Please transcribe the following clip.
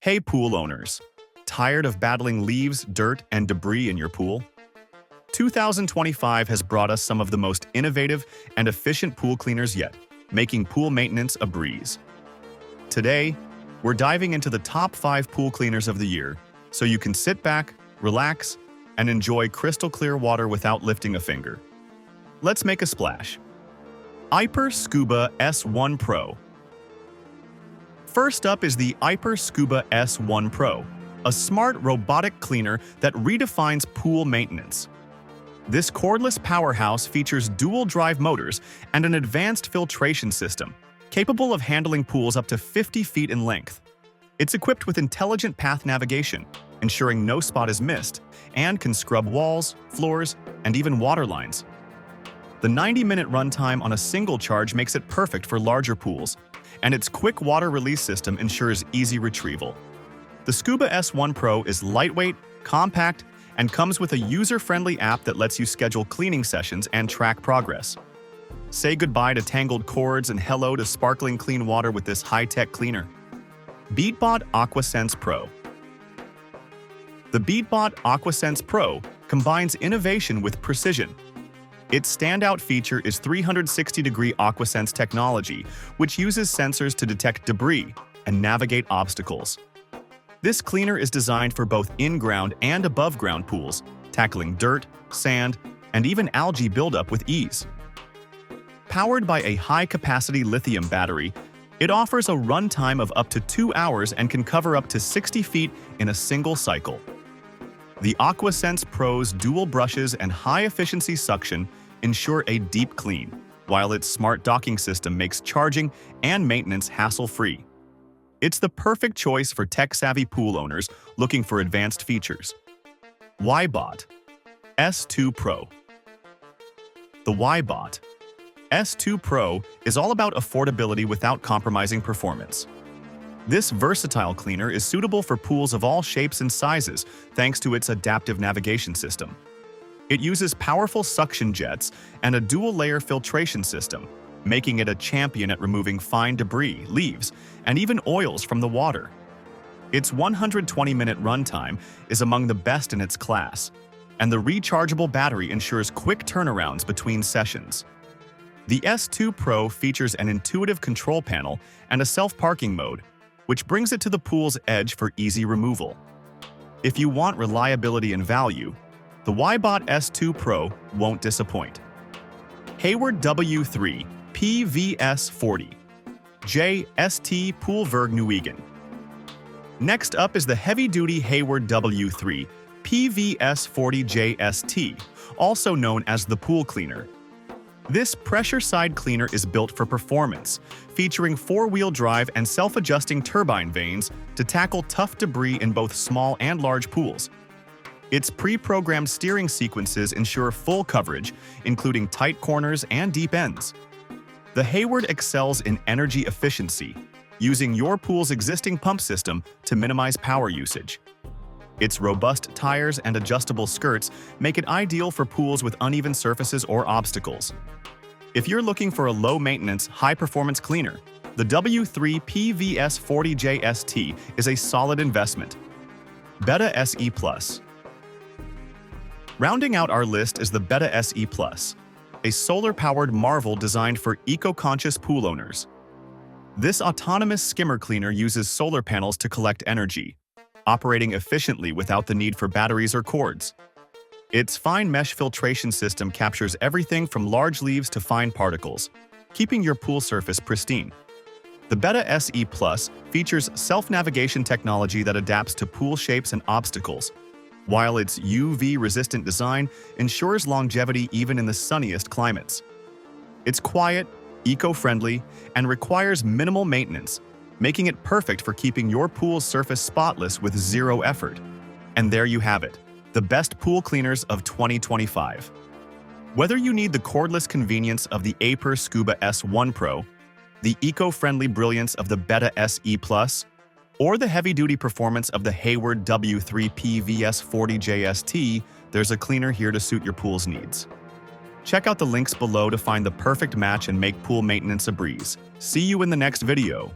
Hey pool owners, tired of battling leaves, dirt, and debris in your pool? 2025 has brought us some of the most innovative and efficient pool cleaners yet, making pool maintenance a breeze. Today, we're diving into the top 5 pool cleaners of the year, so you can sit back, relax, and enjoy crystal clear water without lifting a finger. Let's make a splash. AIPER Scuba S1 Pro. First up is the AIPER Scuba S1 Pro, a smart robotic cleaner that redefines pool maintenance. This cordless powerhouse features dual-drive motors and an advanced filtration system, capable of handling pools up to 50 feet in length. It's equipped with intelligent path navigation, ensuring no spot is missed, and can scrub walls, floors, and even water lines. The 90-minute runtime on a single charge makes it perfect for larger pools, and its quick water release system ensures easy retrieval. The Scuba S1 Pro is lightweight, compact, and comes with a user-friendly app that lets you schedule cleaning sessions and track progress. Say goodbye to tangled cords and hello to sparkling clean water with this high-tech cleaner. Beatbot AquaSense Pro. The Beatbot AquaSense Pro combines innovation with precision. Its standout feature is 360-degree AquaSense technology, which uses sensors to detect debris and navigate obstacles. This cleaner is designed for both in-ground and above-ground pools, tackling dirt, sand, and even algae buildup with ease. Powered by a high-capacity lithium battery, it offers a runtime of up to 2 hours and can cover up to 60 feet in a single cycle. The AquaSense Pro's dual brushes and high-efficiency suction ensure a deep clean, while its smart docking system makes charging and maintenance hassle-free. It's the perfect choice for tech-savvy pool owners looking for advanced features. WYBOT S2 Pro. The WYBOT S2 Pro is all about affordability without compromising performance. This versatile cleaner is suitable for pools of all shapes and sizes thanks to its adaptive navigation system. It uses powerful suction jets and a dual-layer filtration system, making it a champion at removing fine debris, leaves, and even oils from the water. Its 120-minute runtime is among the best in its class, and the rechargeable battery ensures quick turnarounds between sessions. The S2 Pro features an intuitive control panel and a self-parking mode, which brings it to the pool's edge for easy removal. If you want reliability and value, the WYBOT S2 Pro won't disappoint. Hayward W3PVS40JST Poolvergnuygen. Next up is the heavy-duty Hayward W3PVS40JST, also known as the pool cleaner. This pressure-side cleaner is built for performance, featuring 4-wheel drive and self-adjusting turbine vanes to tackle tough debris in both small and large pools. Its pre-programmed steering sequences ensure full coverage, including tight corners and deep ends. The Hayward excels in energy efficiency, using your pool's existing pump system to minimize power usage. Its robust tires and adjustable skirts make it ideal for pools with uneven surfaces or obstacles. If you're looking for a low-maintenance, high-performance cleaner, the W3PVS40JST is a solid investment. Betta SE Plus. Rounding out our list is the Betta SE Plus, a solar-powered marvel designed for eco-conscious pool owners. This autonomous skimmer cleaner uses solar panels to collect energy, operating efficiently without the need for batteries or cords. Its fine mesh filtration system captures everything from large leaves to fine particles, keeping your pool surface pristine. The Betta SE Plus features self-navigation technology that adapts to pool shapes and obstacles, while its UV-resistant design ensures longevity even in the sunniest climates. It's quiet, eco-friendly, and requires minimal maintenance, making it perfect for keeping your pool's surface spotless with zero effort. And there you have it, the best pool cleaners of 2025. Whether you need the cordless convenience of the AIPER Scuba S1 Pro, the eco-friendly brilliance of the Betta SE Plus, or the heavy-duty performance of the Hayward W3PVS40JST, there's a cleaner here to suit your pool's needs. Check out the links below to find the perfect match and make pool maintenance a breeze. See you in the next video.